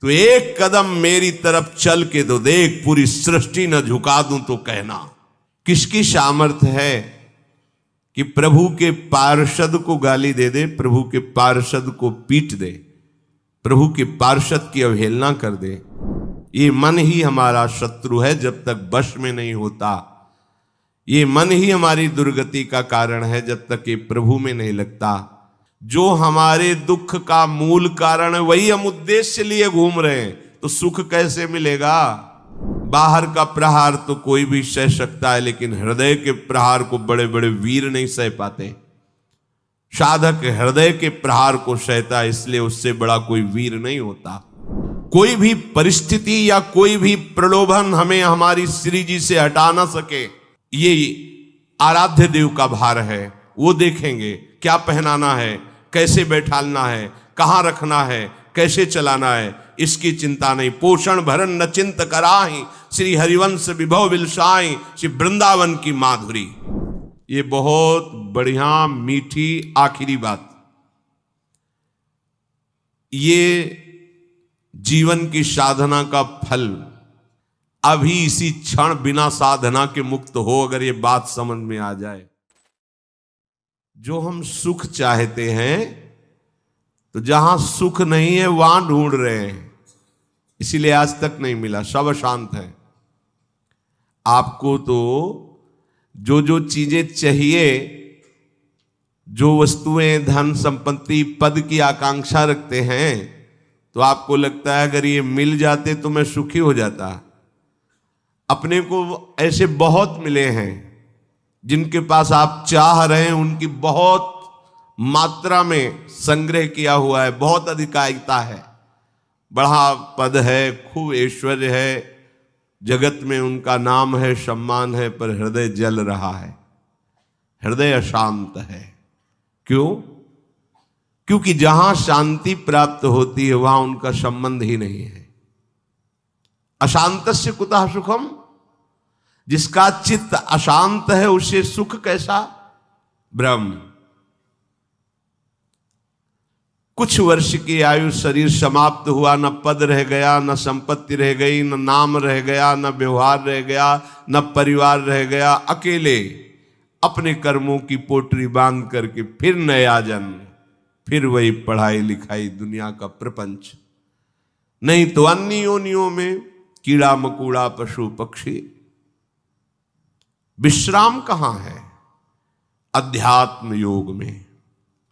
तो एक कदम मेरी तरफ चल के तो देख, पूरी सृष्टि न झुका दूं तो कहना। किसकी सामर्थ्य है कि प्रभु के पार्षद को गाली दे दे, प्रभु के पार्षद को पीट दे, प्रभु के पार्षद की अवहेलना कर दे। ये मन ही हमारा शत्रु है जब तक वश में नहीं होता। ये मन ही हमारी दुर्गति का कारण है जब तक ये प्रभु में नहीं लगता। जो हमारे दुख का मूल कारण है वही हम उद्देश्य लिए घूम रहे हैं, तो सुख कैसे मिलेगा? बाहर का प्रहार तो कोई भी सह सकता है, लेकिन हृदय के प्रहार को बड़े बड़े वीर नहीं सह पाते। साधक हृदय के प्रहार को सहता है, इसलिए उससे बड़ा कोई वीर नहीं होता। कोई भी परिस्थिति या कोई भी प्रलोभन हमें हमारी श्री जी से हटा ना सके। ये आराध्य देव का भार है, वो देखेंगे क्या पहनाना है, कैसे बैठालना है, कहाँ रखना है, कैसे चलाना है, इसकी चिंता नहीं। पोषण भरण न चिंत कराही, श्री हरिवंश विभव विलसाई, श्री वृंदावन की माधुरी। ये बहुत बढ़िया मीठी आखिरी बात। ये जीवन की साधना का फल अभी इसी क्षण बिना साधना के मुक्त हो, अगर ये बात समझ में आ जाए। जो हम सुख चाहते हैं, तो जहां सुख नहीं है वहां ढूंढ रहे हैं, इसीलिए आज तक नहीं मिला, सब अशांत है। आपको तो जो जो चीजें चाहिए, जो वस्तुएं, धन संपत्ति, पद की आकांक्षा रखते हैं, तो आपको लगता है अगर ये मिल जाते तो मैं सुखी हो जाता। अपने को ऐसे बहुत मिले हैं जिनके पास आप चाह रहे हैं, उनकी बहुत मात्रा में संग्रह किया हुआ है, बहुत अधिकारिता है, बड़ा पद है, खूब ऐश्वर्य है, जगत में उनका नाम है, सम्मान है, पर हृदय जल रहा है, हृदय अशांत है। क्यों? क्योंकि जहां शांति प्राप्त होती है वहां उनका संबंध ही नहीं है। अशांतस्य कुतः सुखम, जिसका चित्त अशांत है उसे सुख कैसा? ब्रह्म। कुछ वर्ष की आयु, शरीर समाप्त हुआ, न पद रह गया, न संपत्ति रह गई, न नाम रह गया, न व्यवहार रह गया, न परिवार रह गया, अकेले अपने कर्मों की पोटरी बांध करके फिर नया जन्म, फिर वही पढ़ाई लिखाई, दुनिया का प्रपंच। नहीं तो अन्य योनियों में कीड़ा मकोड़ा, पशु पक्षी। विश्राम कहां है? अध्यात्म योग में।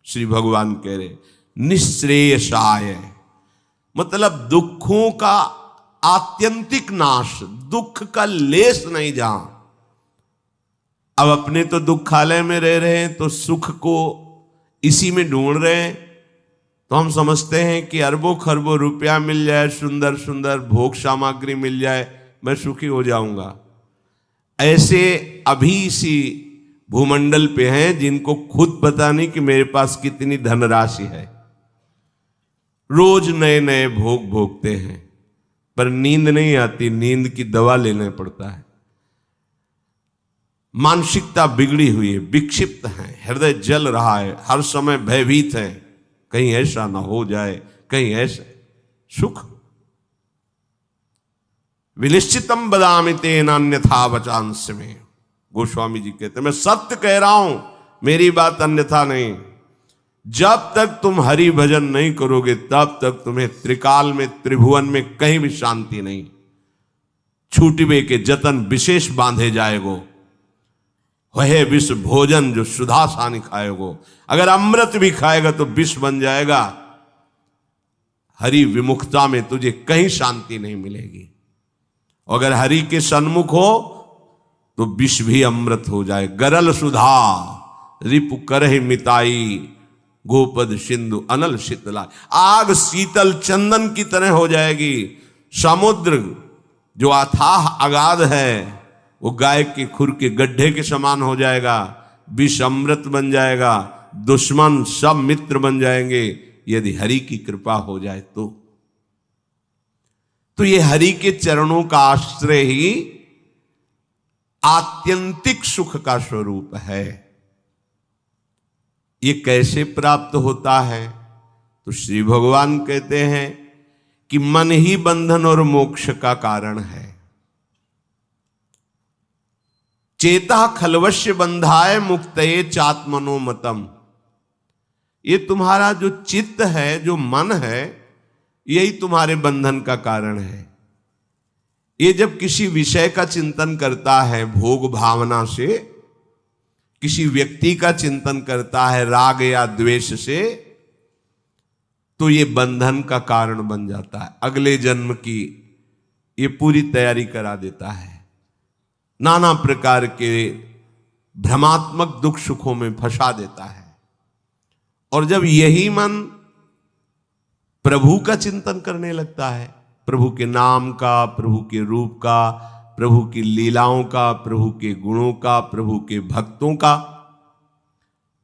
श्री भगवान कह रहे निश्रेयसाय, मतलब दुखों का आत्यंतिक नाश, दुख का लेस नहीं जहां। अब अपने तो दुखालय में रह रहे हैं, तो सुख को इसी में ढूंढ रहे हैं। तो हम समझते हैं कि अरबों खरबों रुपया मिल जाए, सुंदर सुंदर भोग सामग्री मिल जाए, मैं सुखी हो जाऊंगा। ऐसे अभी इसी भूमंडल पे हैं जिनको खुद पता नहीं कि मेरे पास कितनी धनराशि है। रोज नए नए भोग भोगते हैं, पर नींद नहीं आती, नींद की दवा लेना पड़ता है। मानसिकता बिगड़ी हुई है, विक्षिप्त है, हृदय जल रहा है, हर समय भयभीत है, कहीं ऐसा ना हो जाए, कहीं ऐसा। सुख विनिश्चितम बदामि तेन अन्यथा वचांस में, गोस्वामी जी कहते मैं सत्य कह रहा हूं, मेरी बात अन्यथा नहीं। जब तक तुम हरि भजन नहीं करोगे तब तक तुम्हें त्रिकाल में, त्रिभुवन में कहीं भी शांति नहीं। छूटवे के जतन विशेष बांधे जाएगो, वह विष भोजन जो सुधा सानी खाएगो। अगर अमृत भी खाएगा तो विष बन जाएगा। हरि विमुखता में तुझे कहीं शांति नहीं मिलेगी। अगर हरि के सन्मुख हो तो विष भी अमृत हो जाए। गरल सुधा रिपु करहि मिताई, गोपद सिंधु अनल शीतला। आग शीतल चंदन की तरह हो जाएगी। समुद्र जो अथाह अगाध है वो गाय के खुर के गड्ढे के समान हो जाएगा। विष अमृत बन जाएगा। दुश्मन सब मित्र बन जाएंगे यदि हरि की कृपा हो जाए तो ये हरि के चरणों का आश्रय ही आत्यंतिक सुख का स्वरूप है। ये कैसे प्राप्त होता है? तो श्री भगवान कहते हैं कि मन ही बंधन और मोक्ष का कारण है। चेता खलवश्य बंधाय मुक्तये चात्मनो मतम। ये तुम्हारा जो चित्त है, जो मन है, यही तुम्हारे बंधन का कारण है। ये जब किसी विषय का चिंतन करता है भोग भावना से, किसी व्यक्ति का चिंतन करता है राग या द्वेष से, तो ये बंधन का कारण बन जाता है। अगले जन्म की ये पूरी तैयारी करा देता है। नाना प्रकार के भ्रमात्मक दुख सुखों में फंसा देता है। और जब यही मन प्रभु का चिंतन करने लगता है, प्रभु के नाम का, प्रभु के रूप का, प्रभु की लीलाओं का, प्रभु के गुणों का, प्रभु के भक्तों का,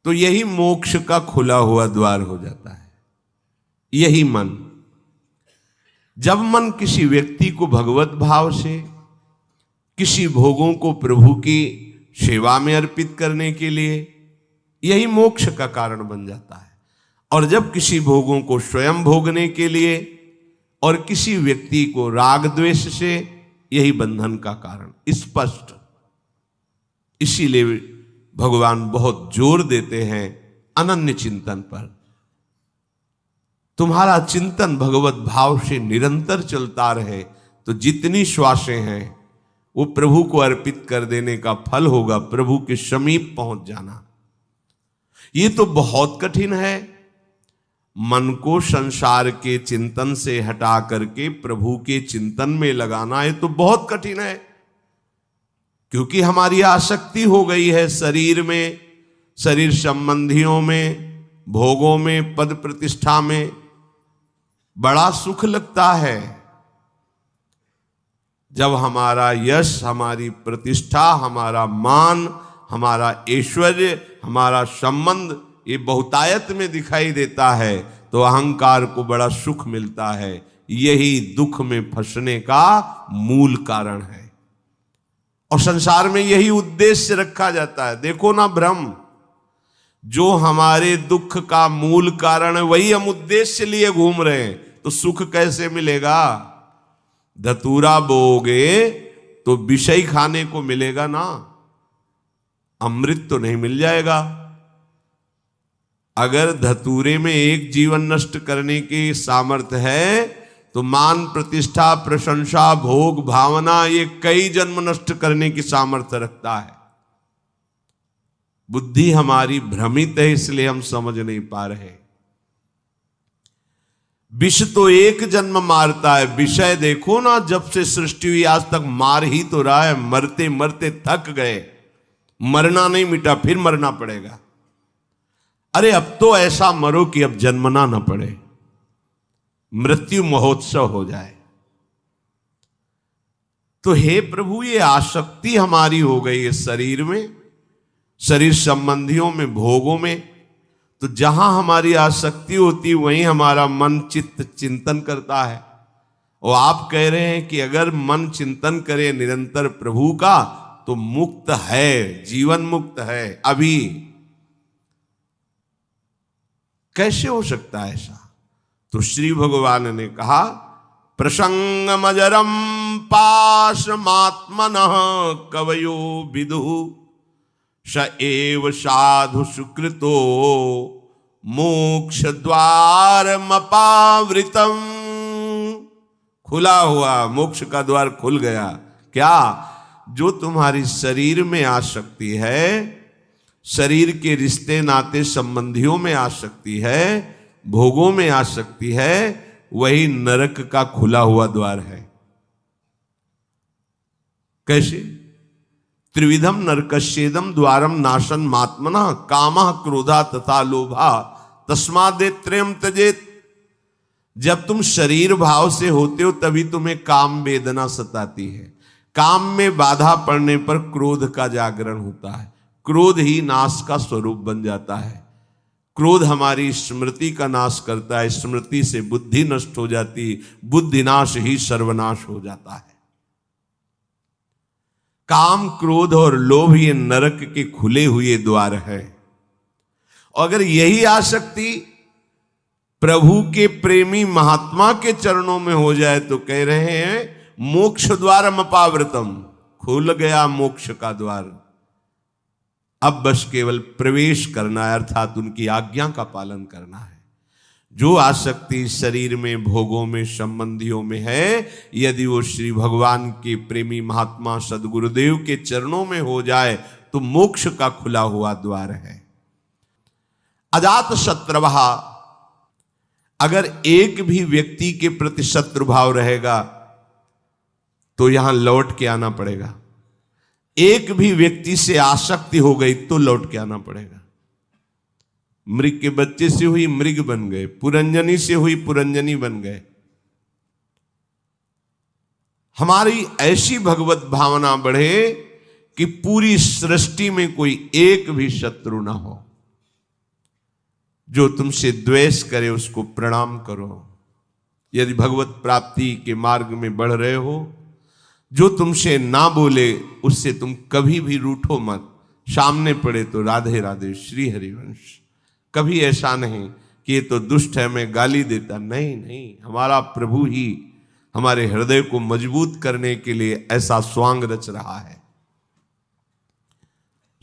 तो यही मोक्ष का खुला हुआ द्वार हो जाता है। यही मन, जब मन किसी व्यक्ति को भगवत भाव से, किसी भोगों को प्रभु की सेवा में अर्पित करने के लिए, यही मोक्ष का कारण बन जाता है। और जब किसी भोगों को स्वयं भोगने के लिए और किसी व्यक्ति को राग द्वेष से, यही बंधन का कारण स्पष्ट। इसीलिए भगवान बहुत जोर देते हैं अनन्य चिंतन पर। तुम्हारा चिंतन भगवत भाव से निरंतर चलता रहे तो जितनी श्वासें हैं वो प्रभु को अर्पित कर देने का फल होगा, प्रभु के समीप पहुंच जाना। ये तो बहुत कठिन है। मन को संसार के चिंतन से हटा करके प्रभु के चिंतन में लगाना, ये तो बहुत कठिन है। क्योंकि हमारी आसक्ति हो गई है शरीर में, शरीर संबंधियों में, भोगों में, पद प्रतिष्ठा में। बड़ा सुख लगता है जब हमारा यश, हमारी प्रतिष्ठा, हमारा मान, हमारा ऐश्वर्य, हमारा संबंध ये बहुतायत में दिखाई देता है, तो अहंकार को बड़ा सुख मिलता है। यही दुख में फंसने का मूल कारण है। और संसार में यही उद्देश्य रखा जाता है। देखो ना भ्रम, जो हमारे दुख का मूल कारण है वही हम उद्देश्य लिए घूम रहे हैं, तो सुख कैसे मिलेगा? धतूरा बोगे तो विषय खाने को मिलेगा ना, अमृत तो नहीं मिल जाएगा। अगर धतूरे में एक जीवन नष्ट करने की सामर्थ्य है, तो मान प्रतिष्ठा, प्रशंसा, भोग, भावना ये कई जन्म नष्ट करने की सामर्थ्य रखता है। बुद्धि हमारी भ्रमित है, इसलिए हम समझ नहीं पा रहे। विष तो एक जन्म मारता है। विषय देखो ना, जब से सृष्टि हुई आज तक मार ही तो रहा है। मरते मरते थक गए, मरना नहीं मिटा, फिर मरना पड़ेगा। अरे अब तो ऐसा मरो कि अब जन्मना ना पड़े, मृत्यु महोत्सव हो जाए। तो हे प्रभु, ये आसक्ति हमारी हो गई है शरीर में, शरीर संबंधियों में, भोगों में। तो जहां हमारी आसक्ति होती वहीं हमारा मन चित्त चिंतन करता है। और आप कह रहे हैं कि अगर मन चिंतन करे निरंतर प्रभु का तो मुक्त है, जीवन मुक्त है। अभी कैसे हो सकता है ऐसा? तो श्री भगवान ने कहा, प्रसंगमजरम पाशमात्मनः कवयो विदुः स एव साधु सुकृतो मोक्ष द्वारमपावृतम। खुला हुआ मोक्ष का द्वार खुल गया। क्या? जो तुम्हारी शरीर में आसक्ति है, शरीर के रिश्ते नाते संबंधियों में आसक्ति है, भोगों में आसक्ति है, वही नरक का खुला हुआ द्वार है। कैसे? त्रिविधम नरकस्येदम द्वारम नाशन मात्मना कामः क्रोधा तथा लोभा तस्मादेत्रयम् त्यजेत। जब तुम शरीर भाव से होते हो तभी तुम्हें काम वेदना सताती है। काम में बाधा पड़ने पर क्रोध का जागरण होता है। क्रोध ही नाश का स्वरूप बन जाता है। क्रोध हमारी स्मृति का नाश करता है। स्मृति से बुद्धि नष्ट हो जाती, बुद्धि नाश ही सर्वनाश हो जाता है। काम, क्रोध और लोभ ये नरक के खुले हुए द्वार है। और अगर यही आसक्ति प्रभु के प्रेमी महात्मा के चरणों में हो जाए तो कह रहे हैं मोक्ष द्वारम अपावृतम, खुल गया मोक्ष का द्वार। अब बस केवल प्रवेश करना है, अर्थात उनकी आज्ञा का पालन करना है। जो आसक्ति शरीर में, भोगों में, संबंधियों में है, यदि वो श्री भगवान के प्रेमी महात्मा सदगुरुदेव के चरणों में हो जाए तो मोक्ष का खुला हुआ द्वार है। अजात शत्रवहा, अगर एक भी व्यक्ति के प्रति शत्रु भाव रहेगा तो यहां लौट के आना पड़ेगा। एक भी व्यक्ति से आसक्ति हो गई तो लौट के आना पड़ेगा। मृग के बच्चे से हुई मृग बन गए, पुरंजनी से हुई पुरंजनी बन गए। हमारी ऐसी भगवत भावना बढ़े कि पूरी सृष्टि में कोई एक भी शत्रु ना हो। जो तुमसे द्वेष करे उसको प्रणाम करो। यदि भगवत प्राप्ति के मार्ग में बढ़ रहे हो, जो तुमसे ना बोले उससे तुम कभी भी रूठो मत। सामने पड़े तो राधे राधे श्री हरिवंश। कभी ऐसा नहीं कि ये तो दुष्ट है मैं गाली देता, नहीं नहीं, हमारा प्रभु ही हमारे हृदय को मजबूत करने के लिए ऐसा स्वांग रच रहा है।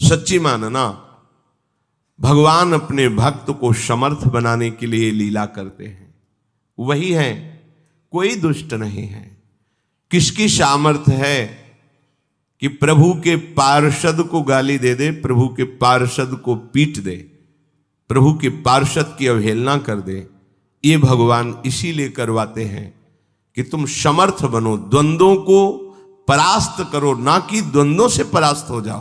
सच्ची मानना, भगवान अपने भक्त को समर्थ बनाने के लिए लीला करते हैं। वही है, कोई दुष्ट नहीं है। किसकी सामर्थ्य है कि प्रभु के पार्षद को गाली दे दे, प्रभु के पार्षद को पीट दे, प्रभु के पार्षद की अवहेलना कर दे। ये भगवान इसीलिए करवाते हैं कि तुम समर्थ बनो, द्वंद्वों को परास्त करो, ना कि द्वंद्वों से परास्त हो जाओ।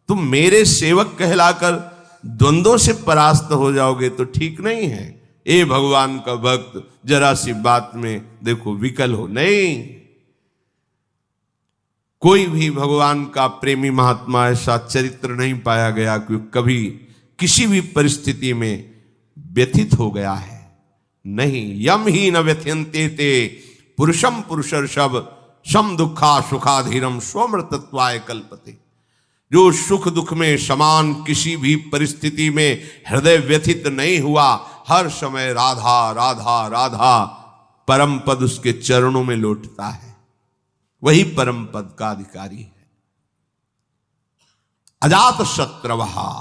तुम मेरे सेवक कहलाकर द्वंद्वों से परास्त हो जाओगे तो ठीक नहीं है। ए भगवान का भक्त जरा सी बात में देखो विकल हो, नहीं। कोई भी भगवान का प्रेमी महात्मा ऐसा चरित्र नहीं पाया गया कि कभी किसी भी परिस्थिति में व्यथित हो गया है। नहीं, यम ही न व्यथ्यन्ते ते पुरुषम पुरुषर्षभ सम दुखा सुखाधीरम स्वमृतत्वाय कल्पते। जो सुख दुख में समान किसी भी परिस्थिति में हृदय व्यथित नहीं हुआ, हर समय राधा राधा राधा परम पद उसके चरणों में लौटता है, वही परम पद का अधिकारी है। अजात शत्रवहा,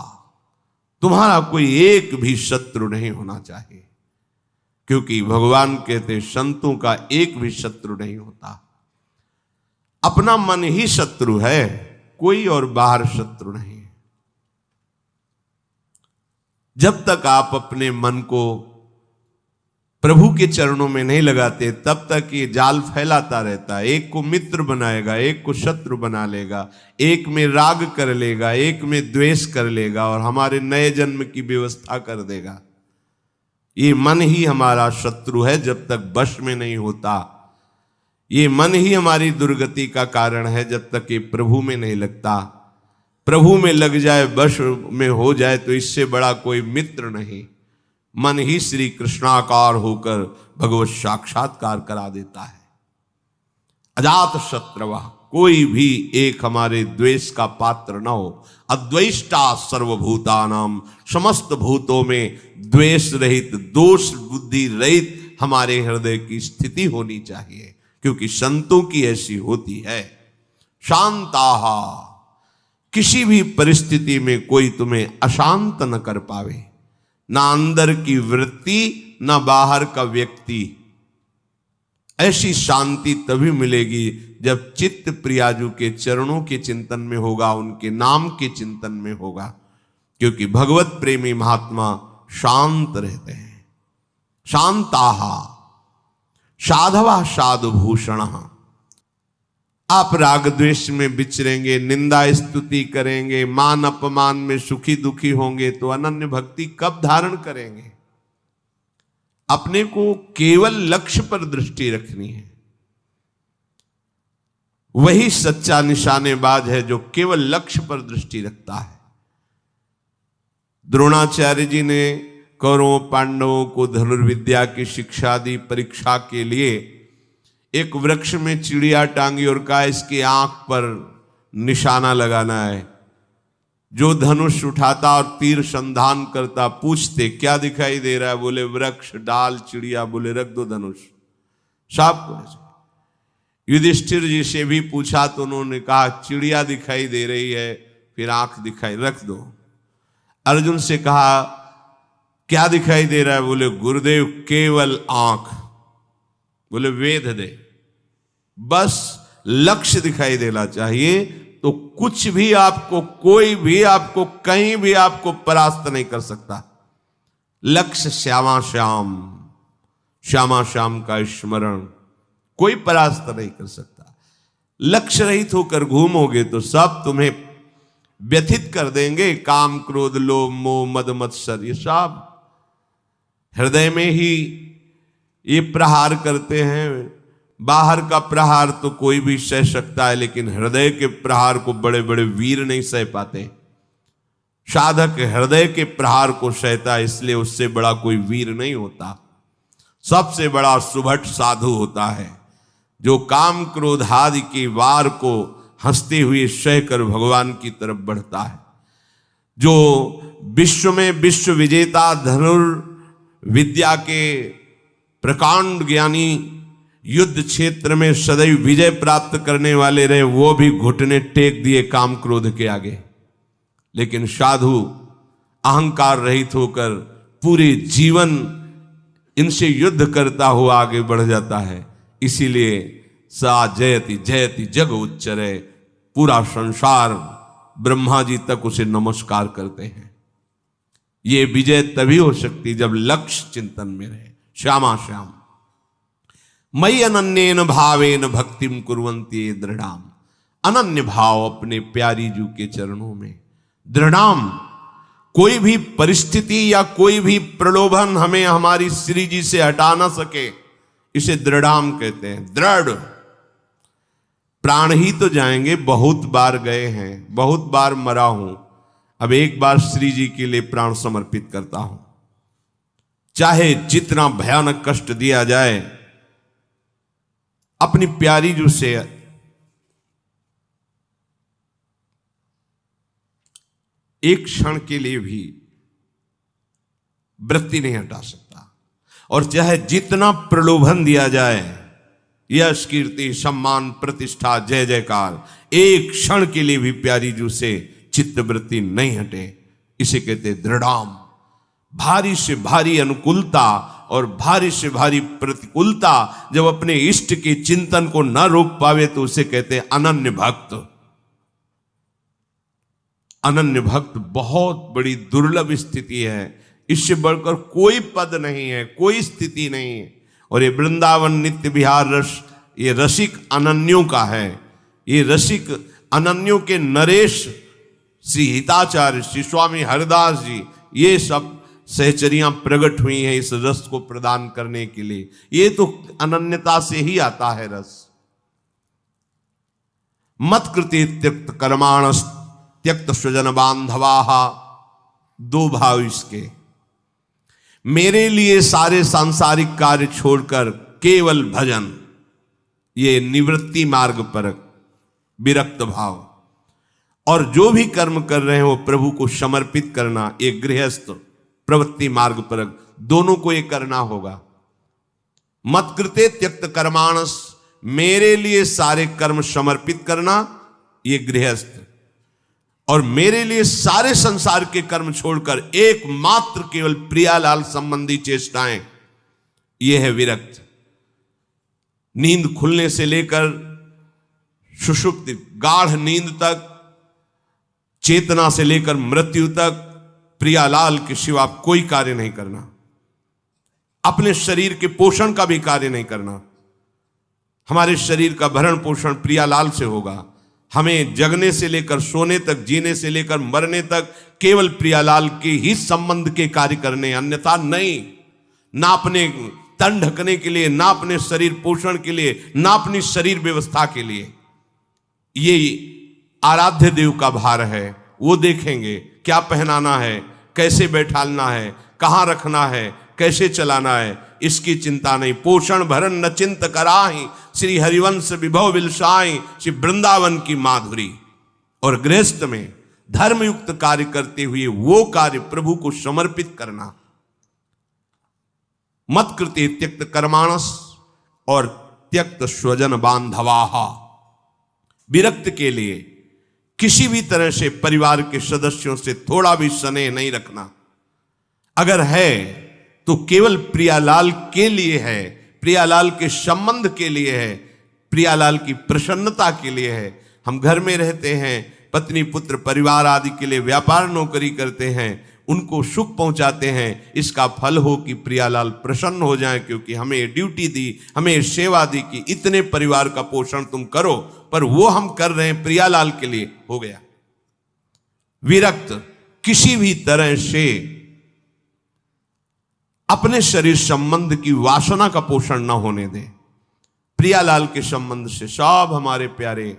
तुम्हारा कोई एक भी शत्रु नहीं होना चाहिए, क्योंकि भगवान कहते संतों का एक भी शत्रु नहीं होता। अपना मन ही शत्रु है, कोई और बाहर शत्रु नहीं। जब तक आप अपने मन को प्रभु के चरणों में नहीं लगाते तब तक ये जाल फैलाता रहता है। एक को मित्र बनाएगा, एक को शत्रु बना लेगा, एक में राग कर लेगा, एक में द्वेष कर लेगा और हमारे नए जन्म की व्यवस्था कर देगा। ये मन ही हमारा शत्रु है जब तक वश में नहीं होता। ये मन ही हमारी दुर्गति का कारण है जब तक ये प्रभु में नहीं लगता। प्रभु में लग जाए, वश में हो जाए तो इससे बड़ा कोई मित्र नहीं। मन ही श्री कृष्णाकार होकर भगवत साक्षात्कार करा देता है। अजात शत्रव, कोई भी एक हमारे द्वेष का पात्र न हो। अद्वेष्टा सर्वभूतानाम, समस्त भूतों में द्वेष रहित, दोष बुद्धि रहित हमारे हृदय की स्थिति होनी चाहिए, क्योंकि संतों की ऐसी होती है। शांताहा, किसी भी परिस्थिति में कोई तुम्हें अशांत न कर पावे, ना अंदर की वृत्ति ना बाहर का व्यक्ति। ऐसी शांति तभी मिलेगी जब चित्त प्रियाजू के चरणों के चिंतन में होगा, उनके नाम के चिंतन में होगा, क्योंकि भगवत प्रेमी महात्मा शांत रहते हैं। शांताहा साधवा साधुभूषण। आप राग द्वेष में विचरेंगे, निंदा स्तुति करेंगे, मान अपमान में सुखी दुखी होंगे तो अनन्य भक्ति कब धारण करेंगे? अपने को केवल लक्ष्य पर दृष्टि रखनी है। वही सच्चा निशानेबाज है जो केवल लक्ष्य पर दृष्टि रखता है। द्रोणाचार्य जी ने कौरवों पांडवों को धनुर्विद्या की शिक्षा दी। परीक्षा के लिए एक वृक्ष में चिड़िया टांगी और कहा इसकी आंख पर निशाना लगाना है। जो धनुष उठाता और तीर संधान करता, पूछते क्या दिखाई दे रहा है, बोले वृक्ष, डाल, चिड़िया, बोले रख दो धनुष। साफ को युधिष्ठिर जी से भी पूछा तो उन्होंने कहा चिड़िया दिखाई दे रही है, फिर आंख दिखाई, रख दो। अर्जुन से कहा क्या दिखाई दे रहा है, बोले गुरुदेव केवल आंख। बोले वेद दे, बस लक्ष्य दिखाई देना चाहिए, तो कुछ भी आपको, कोई भी आपको, कहीं भी आपको परास्त नहीं कर सकता। लक्ष्य श्यामा श्याम, श्यामा श्याम का स्मरण, कोई परास्त नहीं कर सकता। लक्ष्य रहित होकर घूमोगे तो सब तुम्हें व्यथित कर देंगे। काम, क्रोध, लोभ, मोह, मद, मत्सर, ये सब हृदय में ही ये प्रहार करते हैं। बाहर का प्रहार तो कोई भी सह सकता है, लेकिन हृदय के प्रहार को बड़े बड़े वीर नहीं सह पाते। साधक हृदय के प्रहार को सहता है, इसलिए उससे बड़ा कोई वीर नहीं होता। सबसे बड़ा सुभट साधु होता है जो काम, क्रोध आदि के वार को हंसते हुए सहकर भगवान की तरफ बढ़ता है। जो विश्व में विश्व विजेता धनुर्विद्या के प्रकांड ज्ञानी, युद्ध क्षेत्र में सदैव विजय प्राप्त करने वाले रहे, वो भी घुटने टेक दिए काम क्रोध के आगे। लेकिन साधु अहंकार रहित होकर पूरे जीवन इनसे युद्ध करता हुआ आगे बढ़ जाता है। इसीलिए सा जयति जयति जग उच्चरे, पूरा संसार ब्रह्मा जी तक उसे नमस्कार करते हैं। ये विजय तभी हो सकती जब लक्ष्य चिंतन में रहे। श्यामा श्याम मयि अनन्येन भावेन भक्तिम कुर्वन्ति ये दृढ़ाम। अनन्य भाव अपने प्यारी जू के चरणों में। दृढ़ाम, कोई भी परिस्थिति या कोई भी प्रलोभन हमें हमारी श्री जी से हटा ना सके, इसे दृढ़ाम कहते हैं। दृढ़, प्राण ही तो जाएंगे, बहुत बार गए हैं, बहुत बार मरा हूं, अब एक बार श्री जी के लिए प्राण समर्पित करता हूं। चाहे जितना भयानक कष्ट दिया जाए, अपनी प्यारी जू से एक क्षण के लिए भी वृत्ति नहीं हटा सकता। और चाहे जितना प्रलोभन दिया जाए, यश, कीर्ति, सम्मान, प्रतिष्ठा, जय जयकार, एक क्षण के लिए भी प्यारी जू से चित्तवृत्ति नहीं हटे, इसे कहते दृढ़ाम। भारी से भारी अनुकूलता और भारी से भारी प्रतिकूलता जब अपने इष्ट के चिंतन को न रोक पावे तो उसे कहते हैं अनन्य भक्त। अनन्य भक्त बहुत बड़ी दुर्लभ स्थिति है, इससे बढ़कर कोई पद नहीं है, कोई स्थिति नहीं है। और ये वृंदावन नित्य विहार रस, ये रसिक अनन्यों का है। ये रसिक अनन्यों के नरेश श्री हिताचार्य, श्री स्वामी हरिदास जी, ये सब सहचरियां प्रकट हुई हैं इस रस को प्रदान करने के लिए। ये तो अनन्यता से ही आता है रस। मत कृति त्यक्त कर्माणस त्यक्त स्वजन बांधवाहा, दो भाव इसके। मेरे लिए सारे सांसारिक कार्य छोड़कर केवल भजन, ये निवृत्ति मार्ग पर विरक्त भाव। और जो भी कर्म कर रहे हैं वो प्रभु को समर्पित करना, ये गृहस्थ प्रवृत्ति मार्ग पर, दोनों को ये करना होगा। मत कृते त्यक्त कर्माणस, मेरे लिए सारे कर्म समर्पित करना, ये गृहस्थ। और मेरे लिए सारे संसार के कर्म छोड़कर एकमात्र केवल प्रियालाल संबंधी चेष्टाएं, ये है विरक्त। नींद खुलने से लेकर सुषुप्ति, गाढ़ नींद तक, चेतना से लेकर मृत्यु तक प्रियालाल के सिवा कोई कार्य नहीं करना। अपने शरीर के पोषण का भी कार्य नहीं करना। हमारे शरीर का भरण पोषण प्रियालाल से होगा। हमें जगने से लेकर सोने तक, जीने से लेकर मरने तक केवल प्रियालाल के ही संबंध के कार्य करने, अन्यथा नहीं। ना अपने तन ढकने के लिए, ना अपने शरीर पोषण के लिए, ना अपनी शरीर व्यवस्था के लिए। ये आराध्य देव का भार है, वो देखेंगे क्या पहनाना है, कैसे बैठालना है, कहाँ रखना है, कैसे चलाना है, इसकी चिंता नहीं। पोषण भरण न चिंत कराही, श्री हरिवंश विभव विलसाई, श्री वृंदावन की माधुरी। और गृहस्थ में धर्मयुक्त कार्य करते हुए वो कार्य प्रभु को समर्पित करना। मत कृते त्यक्त कर्माणस और त्यक्त स्वजन बांधवाहा, विरक्त के लिए किसी भी तरह से परिवार के सदस्यों से थोड़ा भी स्नेह नहीं रखना। अगर है तो केवल प्रियालाल के लिए है, प्रियालाल के संबंध के लिए है, प्रियालाल की प्रसन्नता के लिए है। हम घर में रहते हैं, पत्नी पुत्र परिवार आदि के लिए व्यापार नौकरी करते हैं, उनको सुख पहुंचाते हैं, इसका फल हो कि प्रियालाल प्रसन्न हो जाए, क्योंकि हमें ड्यूटी दी, हमें सेवा दी कि इतने परिवार का पोषण तुम करो, पर वो हम कर रहे हैं प्रियालाल के लिए, हो गया। विरक्त किसी भी तरह से अपने शरीर संबंध की वासना का पोषण न होने दें। प्रियालाल के संबंध से सब हमारे प्यारे,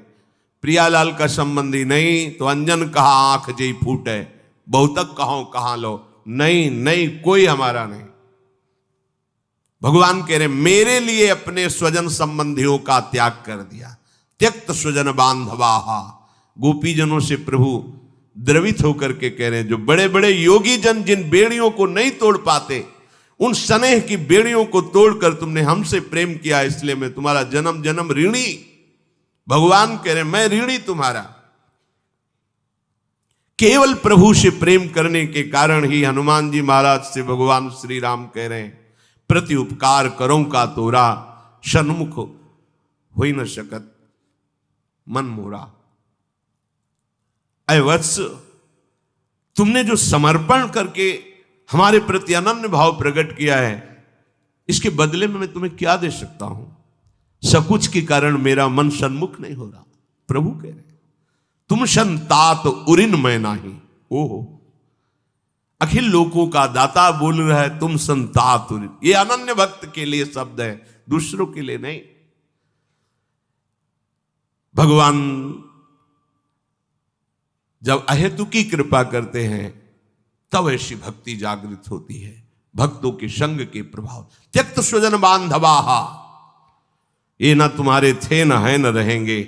प्रियालाल का संबंधी नहीं तो अंजन कहा आंख जई फूटे, बहुतक कहो कहां लो, नहीं नहीं कोई हमारा नहीं। भगवान कह रहे मेरे लिए अपने स्वजन संबंधियों का त्याग कर दिया। त्यक्त स्वजन बांधवाहा, गोपीजनों से प्रभु द्रवित होकर के कह रहे हैं, जो बड़े बड़े योगी जन जिन बेड़ियों को नहीं तोड़ पाते, उन स्नेह की बेड़ियों को तोड़कर तुमने हमसे प्रेम किया, इसलिए मैं तुम्हारा जन्म जन्म ऋणी। भगवान कह रहे मैं ऋणी तुम्हारा। केवल प्रभु से प्रेम करने के कारण ही हनुमान जी महाराज से भगवान श्री राम कह रहे हैं, प्रति उपकार करो का तोरा, सन्मुख हो ही न सकत मन मोरा। अय वत्स, तुमने जो समर्पण करके हमारे प्रति अनन्य भाव प्रकट किया है, इसके बदले में मैं तुम्हें क्या दे सकता हूं? सकुच के कारण मेरा मन सन्मुख नहीं हो रहा। प्रभु कह रहे तुम संतात उरिन मैं नाही। ओहो, अखिल लोकों का दाता बोल रहा है, तुम संतात उरिन। ये अनन्य भक्त के लिए शब्द है, दूसरों के लिए नहीं। भगवान जब अहेतुकी कृपा करते हैं तब ऐसी भक्ति जागृत होती है, भक्तों के संग के प्रभाव। त्यक्त स्वजन बांधवाहा, ये ना तुम्हारे थे न है न रहेंगे।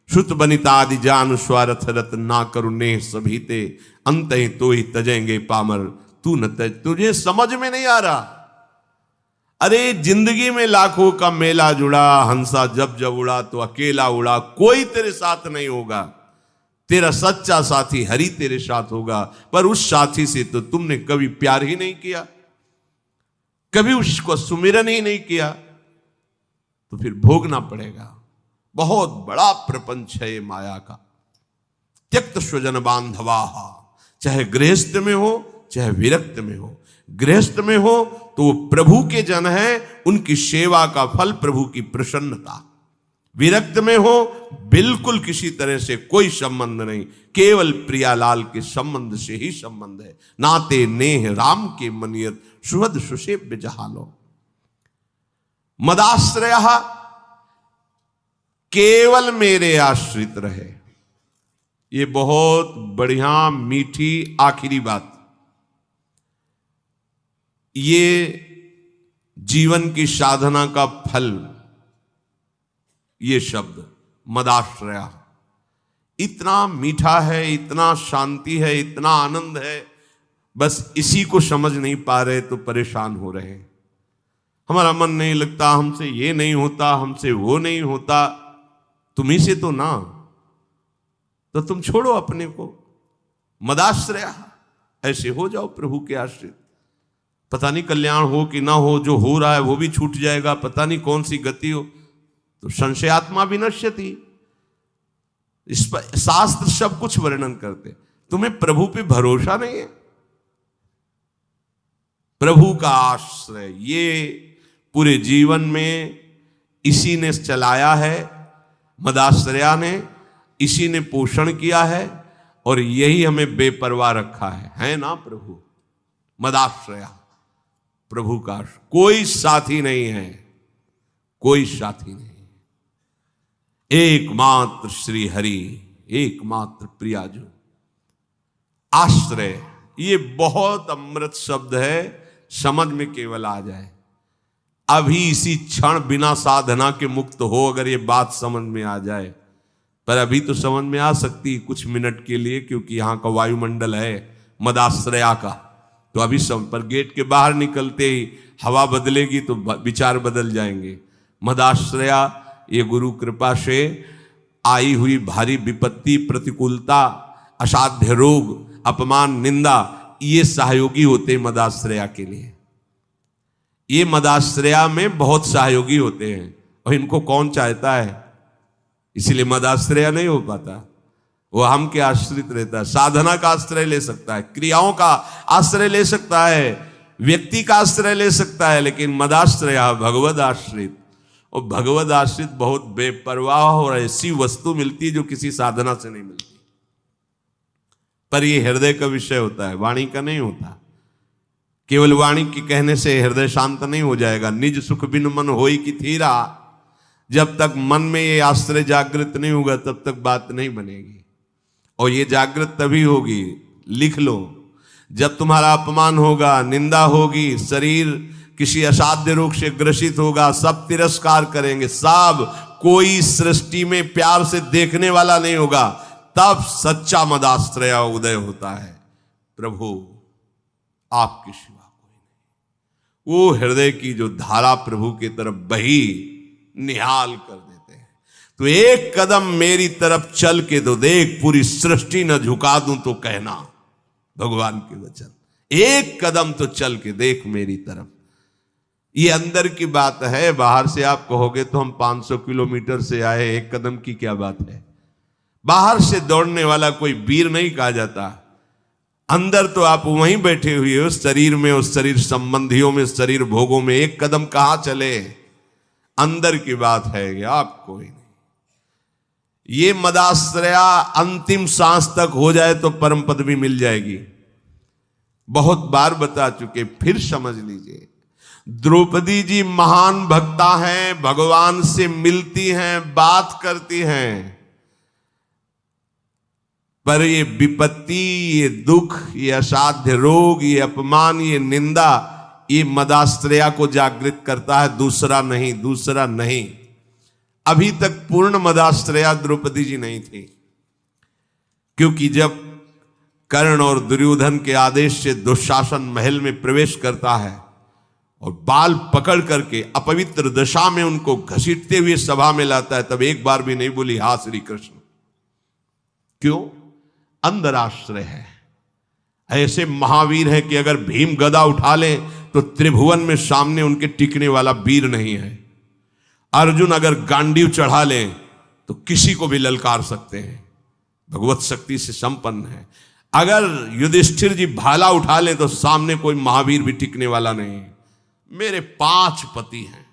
श्रुत बनिता आदि जान स्वार्थ रत ना करुणे सभी ते, अंत ही तो ही तजेंगे पामर तू न तज। तुझे समझ में नहीं आ रहा? अरे जिंदगी में लाखों का मेला जुड़ा, हंसा जब जब उड़ा तो अकेला उड़ा, कोई तेरे साथ नहीं होगा। तेरा सच्चा साथी हरि तेरे साथ होगा, पर उस साथी से तो तुमने कभी प्यार ही नहीं किया, कभी उसको सुमिरन ही नहीं किया, तो फिर भोगना पड़ेगा। बहुत बड़ा प्रपंच है ये माया का। त्यक्त स्वजन बांधवाहा, चाहे गृहस्थ में हो चाहे विरक्त में हो। गृहस्थ में हो तो वो प्रभु के जन है, उनकी सेवा का फल प्रभु की प्रसन्नता। विरक्त में हो बिल्कुल किसी तरह से कोई संबंध नहीं, केवल प्रियालाल के संबंध से ही संबंध है। नाते नेह राम के मनियत, सुहद सुसेव्य जहालो। मदाश्रय, केवल मेरे आश्रित रहे। ये बहुत बढ़िया मीठी आखिरी बात। ये जीवन की साधना का फल, ये शब्द मदाश्रया इतना मीठा है, इतना शांति है, इतना आनंद है, बस इसी को समझ नहीं पा रहे तो परेशान हो रहे हैं। हमारा मन नहीं लगता, हमसे ये नहीं होता, हमसे वो नहीं होता। तुम्ही से तो ना, तो तुम छोड़ो अपने को, मदाश्रया, ऐसे हो जाओ प्रभु के आश्रित। पता नहीं कल्याण हो कि ना हो, जो हो रहा है वो भी छूट जाएगा, पता नहीं कौन सी गति हो। तो संशयात्मा विनश्यति, इस पर शास्त्र सब कुछ वर्णन करते। तुम्हें प्रभु पे भरोसा नहीं है? प्रभु का आश्रय ये पूरे जीवन में इसी ने चलाया है, मदाश्रया ने, इसी ने पोषण किया है, और यही हमें बेपरवाह रखा है ना प्रभु? मदाश्रया, प्रभु का कोई साथी नहीं है, कोई साथी नहीं। एकमात्र श्री हरि, एकमात्र प्रियाजू। आश्रय, ये बहुत अमृत शब्द है, समझ में केवल आ जाए। अभी इसी क्षण बिना साधना के मुक्त हो, अगर ये बात समझ में आ जाए पर अभी तो समझ में आ सकती कुछ मिनट के लिए, क्योंकि यहाँ का वायुमंडल है मदाश्रया का। तो अभी सब पर गेट के बाहर निकलते ही हवा बदलेगी तो विचार बदल जाएंगे। मदाश्रया ये गुरु कृपा से आई हुई भारी विपत्ति, प्रतिकूलता, असाध्य रोग, अपमान, निंदा, ये सहयोगी होते मदाश्रया के लिए। ये मदाश्रया में बहुत सहयोगी होते हैं और इनको कौन चाहता है, इसलिए मदाश्रया नहीं हो पाता। वो हम के आश्रित रहता है, साधना का आश्रय ले सकता है, क्रियाओं का आश्रय ले सकता है, व्यक्ति का आश्रय ले सकता है, लेकिन मदाश्रया भगवद आश्रित। और भगवद आश्रित बहुत बेपरवाह और ऐसी वस्तु मिलती है जो किसी साधना से नहीं मिलती। पर ये हृदय का विषय होता है, वाणी का नहीं होता। केवल वाणी के कहने से हृदय शांत नहीं हो जाएगा। निज सुख बिन मन होई की थीरा, जब तक मन में ये आश्रय जागृत नहीं होगा तब तक बात नहीं बनेगी। और ये जागृत तभी होगी, लिख लो, जब तुम्हारा अपमान होगा, निंदा होगी, शरीर किसी असाध्य रोग से ग्रसित होगा, सब तिरस्कार करेंगे, सब, कोई सृष्टि में प्यार से देखने वाला नहीं होगा, तब सच्चा मदाश्रया उदय होता है। प्रभु आपके सिवा कोई नहीं। वो हृदय की जो धारा प्रभु की तरफ बही निहाल कर देते हैं। तो एक कदम मेरी तरफ चल के तो देख, पूरी सृष्टि न झुका दूं तो कहना, भगवान के वचन। एक कदम तो चल के देख मेरी तरफ। ये अंदर की बात है, बाहर से आप कहोगे तो हम 500 किलोमीटर से आए, एक कदम की क्या बात है। बाहर से दौड़ने वाला कोई वीर नहीं कहा जाता। अंदर तो आप वहीं बैठे हुए हो, शरीर में, उस शरीर संबंधियों में, शरीर भोगों में, एक कदम कहां चले। अंदर की बात है कि आप कोई नहीं। ये मदाश्रया अंतिम सांस तक हो जाए तो परम पद भी मिल जाएगी। बहुत बार बता चुके, फिर समझ लीजिए। द्रौपदी जी महान भक्ता हैं, भगवान से मिलती हैं, बात करती हैं, पर ये विपत्ति, ये दुख, ये असाध्य रोग, ये अपमान, ये निंदा, ये मदाश्रया को जागृत करता है, दूसरा नहीं, दूसरा नहीं। अभी तक पूर्ण मदाश्रया द्रौपदी जी नहीं थी, क्योंकि जब कर्ण और दुर्योधन के आदेश से दुशासन महल में प्रवेश करता है और बाल पकड़ करके अपवित्र दशा में उनको घसीटते हुए सभा में लाता है, तब एक बार भी नहीं बोली हा श्री कृष्ण। क्यों? अंदर आश्रय है। ऐसे महावीर है कि अगर भीम गदा उठा ले तो त्रिभुवन में सामने उनके टिकने वाला वीर नहीं है। अर्जुन अगर गांडीव चढ़ा ले तो किसी को भी ललकार सकते हैं, भगवत शक्ति से संपन्न है। अगर युधिष्ठिर जी भाला उठा ले तो सामने कोई महावीर भी टिकने वाला नहीं। मेरे 5 पति हैं।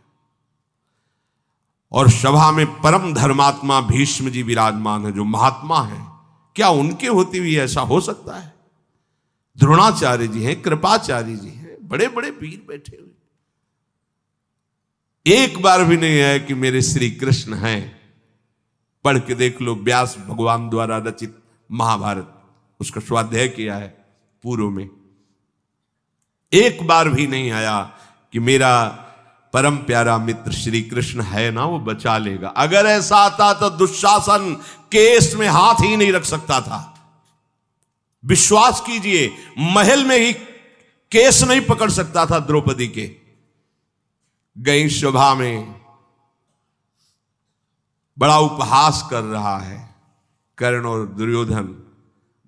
और सभा में परम धर्मात्मा भीष्म जी विराजमान है, जो महात्मा हैं। क्या उनके होते हुए ऐसा हो सकता है? द्रोणाचार्य जी हैं, कृपाचार्य जी हैं, बड़े बड़े वीर बैठे हुए। एक बार भी नहीं है कि मेरे श्री कृष्ण हैं। पढ़ के देख लो, व्यास भगवान द्वारा रचित महाभारत, उसका स्वाध्याय किया है पूर्व में। एक बार भी नहीं आया कि मेरा परम प्यारा मित्र श्री कृष्ण है ना, वो बचा लेगा। अगर ऐसा आता तो दुशासन केस में हाथ ही नहीं रख सकता था। विश्वास कीजिए, महल में ही केस नहीं पकड़ सकता था द्रौपदी के। गई सभा में बड़ा उपहास कर रहा है कर्ण और दुर्योधन,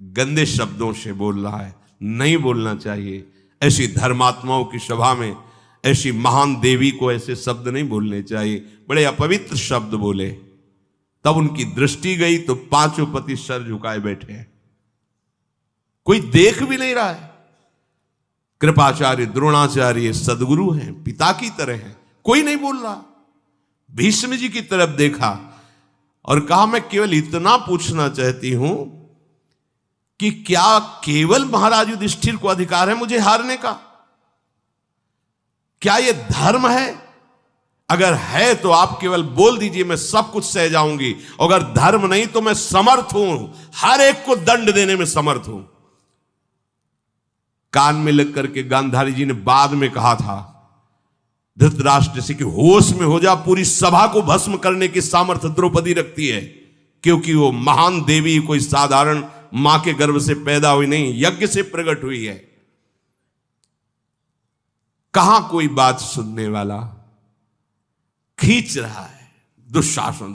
गंदे शब्दों से बोल रहा है। नहीं बोलना चाहिए। ऐसी धर्मात्माओं की सभा में ऐसी महान देवी को ऐसे शब्द नहीं बोलने चाहिए। बड़े अपवित्र शब्द बोले। तब उनकी दृष्टि गई तो 5 पति सर झुकाए बैठे हैं, कोई देख भी नहीं रहा है। कृपाचार्य, द्रोणाचार्य सदगुरु हैं, पिता की तरह हैं, कोई नहीं बोल रहा। भीष्म जी की तरफ देखा और कहा, मैं केवल इतना पूछना चाहती हूं कि क्या केवल महाराज युधिष्ठिर को अधिकार है मुझे हारने का? क्या यह धर्म है? अगर है तो आप केवल बोल दीजिए, मैं सब कुछ सह जाऊंगी। अगर धर्म नहीं तो मैं समर्थ हूं, हर एक को दंड देने में समर्थ हूं। कान में लग करके गांधारी जी ने बाद में कहा था धृतराष्ट्र से कि होश में हो जा, पूरी सभा को भस्म करने की सामर्थ्य द्रौपदी रखती है। क्योंकि वो महान देवी कोई साधारण मां के गर्भ से पैदा हुई नहीं, यज्ञ से प्रकट हुई है। कहां कोई बात सुनने वाला, खींच रहा है दुशासन।